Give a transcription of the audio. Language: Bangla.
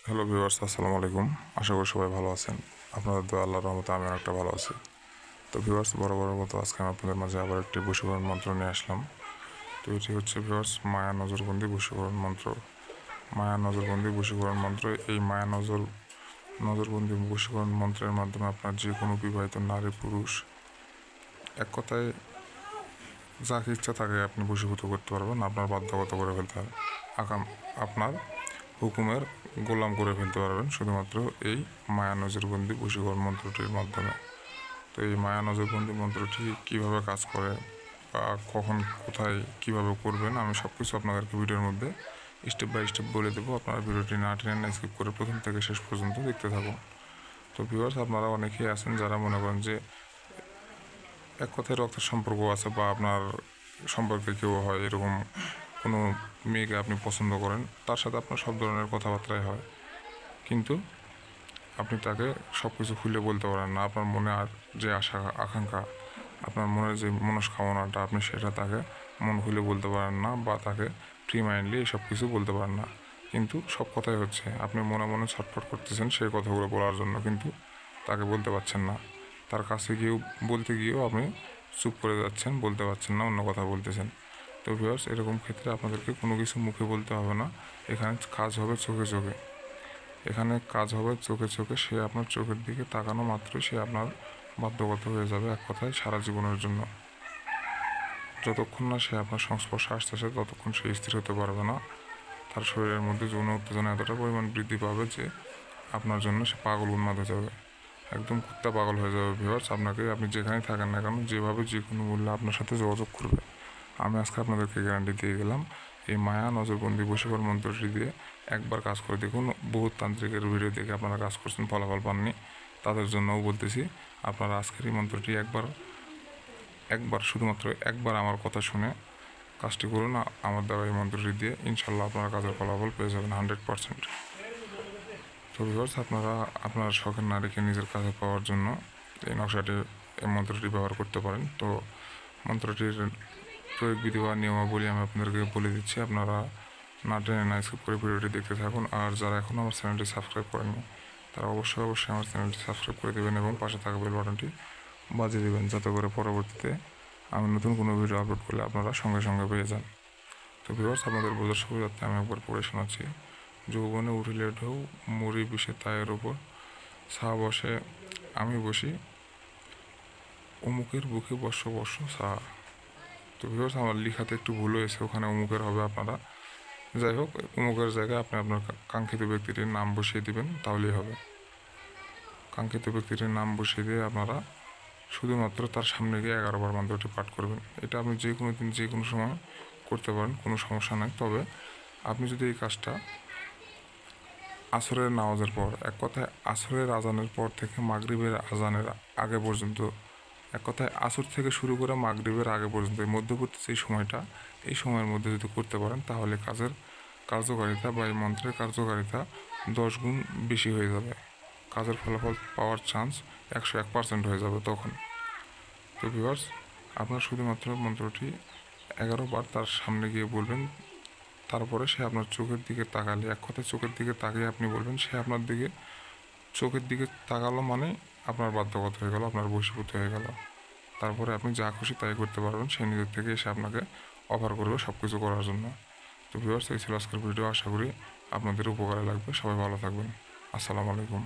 হ্যালো ভিউয়ার্স, আসসালামু আলাইকুম। আশা করি সবাই ভালো আছেন। আপনাদের দোয়া আল্লাহর রহমতে আমি অনেকটা ভালো আছি। তো ভিউয়ার্স, বড় মতো আজকে আমি আপনাদের মাঝে আবার একটি বশীকরণ মন্ত্র নিয়ে আসলাম। তো এটি হচ্ছে ভিউয়ার্স মায়া নজরবন্দি বশীকরণ মন্ত্র। মায়া নজরবন্দি বশীকরণ মন্ত্র। এই মায়া নজরবন্দি বশীকরণ মন্ত্রের মাধ্যমে আপনার যে কোনো বিবাহিত নারী পুরুষ, এক কথায় যাকে ইচ্ছা তাকে আপনি বশীভূত করতে পারবেন। আপনার বাধ্যগত করে ফেলতে হবে, আপনার হুকুমের গোলাম করে ফেলতে পারবেন শুধুমাত্র এই মায়া নজরবন্দি বশীকরণ মন্ত্রটির মাধ্যমে। তো এই মায়া নজরবন্দি মন্ত্রটি কীভাবে কাজ করে বা কখন কোথায় কীভাবে করবেন আমি সব কিছু আপনাদেরকে ভিডিওর মধ্যে স্টেপ বাই স্টেপ বলে দেবো। আপনারা ভিডিওটি না টেনে না স্কিপ করে প্রথম থেকে শেষ পর্যন্ত দেখতে থাকুন। তো ভিউয়ার্স, আপনারা অনেকেই আছেন যারা মনে করেন যে এক কথায় রক্তের সম্পর্ক আছে বা আপনার সম্পর্কে কেউ হয়, এরকম কোনো মেয়েকে আপনি পছন্দ করেন, তার সাথে আপনার সব ধরনের কথাবার্তাই হয়, কিন্তু আপনি তাকে সব কিছু খুলে বলতে পারেন না। আপনার মনে আর যে আশা আকাঙ্ক্ষা, আপনার মনের যে মনস্কামনাটা, আপনি সেটা তাকে মন খুলে বলতে পারেন না বা তাকে ফ্রি মাইন্ডলি সব কিছু বলতে পারেন না। কিন্তু সব কথাই হচ্ছে, আপনি মনে মনে ছটফট করতেছেন সেই কথাগুলো বলার জন্য, কিন্তু তাকে বলতে পারছেন না। তার কাছে গিয়েও বলতে গিয়েও আপনি চুপ করে যাচ্ছেন, বলতে পারছেন না, অন্য কথা বলতেছেন। তো ভিউয়ার্স, এরকম ক্ষেত্রে আপনাদেরকে কোনো কিছু মুখে বলতে হবে না, এখানে কাজ হবে চোখে চোখে। এখানে কাজ হবে চোখে চোখে। সে আপনার চোখের দিকে তাকানো মাত্রই সে আপনার বাধ্যগত হয়ে যাবে, এক কথায় সারা জীবনের জন্য। যতক্ষণ না সে আপনার সংস্পর্শে আসতেছে ততক্ষণ সে স্থির হতে পারবে না। তার শরীরের মধ্যে যৌন উত্তেজনা এতটা পরিমাণ বৃদ্ধি পাবে যে আপনার জন্য সে পাগল উন্মাদ হয়ে যাবে, একদম কুত্তা পাগল হয়ে যাবে। ভিউয়ার্স, আপনি যেখানেই থাকেন না কেন, যেভাবে যে কোনো মূল্যে আপনার সাথে যোগাযোগ করবে। আমি আজকে আপনাদেরকে গ্যারান্টি দিয়ে গেলাম, এই মায়া নজরবন্দি বশীকরণ মন্ত্রটি দিয়ে একবার কাজ করে দেখুন। বহুত তান্ত্রিকের ভিডিও দেখে আপনারা কাজ করছেন, ফলাফল পাননি, তাদের জন্যও বলতেছি, আপনারা আজকের এই মন্ত্রটি একবার শুধুমাত্র একবার আমার কথা শুনে কাজটি করুন। আমার দেওয়া এই মন্ত্রটি দিয়ে ইনশাল্লাহ আপনারা কাজের ফলাফল পেয়ে যাবেন 100%। তো ভিউয়ার্স, আপনারা আপনার শখের নারীকে নিজের কাছে পাওয়ার জন্য এই নকশাটি, এই মন্ত্রটি ব্যবহার করতে পারেন। তো মন্ত্রটির প্রয়োগ বিধি বা নিয়মাবলী আমি আপনাদেরকে বলে দিচ্ছি, আপনারা না টেনে না স্কিপ করে ভিডিওটি দেখতে থাকুন। আর যারা এখনও আমার চ্যানেলটি সাবস্ক্রাইব করেননি তারা অবশ্যই আমার চ্যানেলটি সাবস্ক্রাইব করে দেবেন এবং পাশে থাকা বেল বাটনটি বাজিয়ে দেবেন, যাতে করে পরবর্তীতে আমি নতুন কোনো ভিডিও আপলোড করলে আপনারা সঙ্গে সঙ্গে পেয়ে যান। তো ভিউয়ার্স, আপনাদের বোঝার সুবিধার্থে আমি একবার পড়ে শোনাচ্ছি। যৌবনে উঠিলে ঢেউ, মরি বিষে তায়ের ওপর, ছা বসে আমি বসি, অমুকের বুকে বর্ষ বর্ষ সা। তো ভিউয়ার্স, আমার লেখাতে একটু ভুল হয়েছে, ওখানে অমুকের হবে, আপনারা যাই হোক অমুকের জায়গায় আপনি আপনার কাঙ্ক্ষিত ব্যক্তিটির নাম বসিয়ে দিবেন, তাহলেই হবে। কাঙ্ক্ষিত ব্যক্তিটির নাম বসিয়ে দিয়ে আপনারা শুধুমাত্র তার সামনে গিয়ে 11 বার মন্ত্রটি পাঠ করবেন। এটা আপনি যে কোনো দিন যে কোনো সময় করতে পারেন, কোনো সমস্যা নাই। তবে আপনি যদি এই কাজটা আসরের নামাজের পর, এক কথায় আসরের আজানের পর থেকে মাগরিবের আজানের আগে পর্যন্ত, এক কথায় আসর থেকে শুরু করে মাগরিবের আগে পর্যন্ত এই মধ্যবর্তী যে সময়টা, এই সময়ের মধ্যে যদি করতে পারেন তাহলে কাজের কার্যকারিতা বা এই মন্ত্রের কার্যকারিতা 10 গুণ বেশি হয়ে যাবে। কাজের ফলাফল পাওয়ার চান্স 101% হয়ে যাবে তখন। তো ভিউয়ার্স, আপনার শুধুমাত্র মন্ত্রটি 11 বার তার সামনে গিয়ে বলবেন, তারপরে সে আপনার চোখের দিকে তাকালে, এক কথায় চোখের দিকে তাকিয়ে আপনি বলবেন, সে আপনার দিকে চোখের দিকে তাকালো মানে আপনার বাধ্যগত হয়ে গেল, আপনার বশীভূত হয়ে গেল। তারপরে আপনি যা খুশি তাই করতে পারবেন, সে নিজের থেকে এসে আপনাকে অফার করবে সব কিছু করার জন্য। তো ভিউয়ার্স, এই ছিল আজকের ভিডিও। আশা করি আপনাদের উপকারে লাগবে। সবাই ভালো থাকবেন। আসসালামু আলাইকুম।